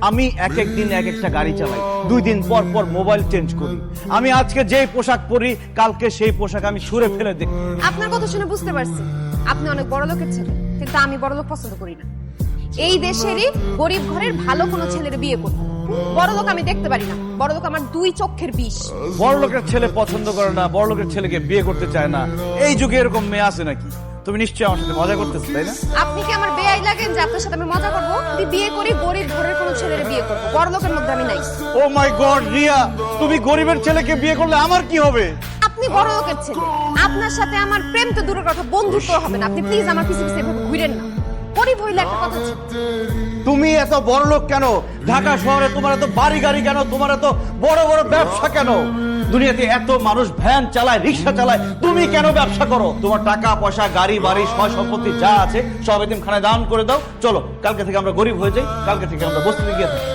আমি এক এক দিন এক একটা গাড়ি চালাই, 2 দিন পর পর মোবাইল চেঞ্জ করি। আমি আজকে যেই পোশাক পরি কালকে সেই পোশাক আমি ছুঁড়ে ফেলে দিই। আপনার কথা শুনে বুঝতে পারছি আপনি অনেক বড় লোকের ছেলে, কিন্তু আমি বড় লোক পছন্দ করি না। এই দেশেরই গরিব ঘরের ভালো কোনো ছেলের বিয়ে করব। বড় লোক আমি দেখতে পারি না, বড় লোক আমার 2 চোখের বিষ। বড় লোকের ছেলে পছন্দ করে না, বড় লোকের ছেলেকে বিয়ে করতে চায় না, এই যুগে এরকম মেয়ে আছে নাকি? তুমি নিশ্চয়ই আমার সাথে মজা করতেছো, তাই না? আপনি কি আমার বেয়াই লাগেন যে আপনার সাথে আমি মজা করব? যদি বিয়ে করি গরিব ঘরের কোনো ছেলের বিয়ে করব, বড় লোকের মধ্যে আমি নাই। ও মাই গড রিয়া, তুমি গরিবের ছেলেকে বিয়ে করলে আমার কি হবে? আপনি বড় লোকের ছেলে, আপনার সাথে আমার প্রেম তো দূরের কথা, বন্ধুত্ব হবে না। আপনি প্লিজ আমার পিছে পিছে এভাবে ঘুরেন না। গরিব হইলে একটা কথা ছিল। তুমি এত বড় লোক কেন? ঢাকা শহরে তোমার এত বাড়ি গাড়ি কেন? তোমার এত বড় বড় ব্যবসা কেন? দুনিয়াতে এত মানুষ ভ্যান চালায়, রিক্সা চালায়, তুমি কেন ব্যবসা করো? তোমার টাকা পয়সা, গাড়ি বাড়ি, সয় সম্পত্তি যা আছে সব এতিমখানায় দান করে দাও। চলো কালকে থেকে আমরা গরিব হয়ে যাই, কালকে থেকে আমরা বস্তিতে গিয়ে থাকি।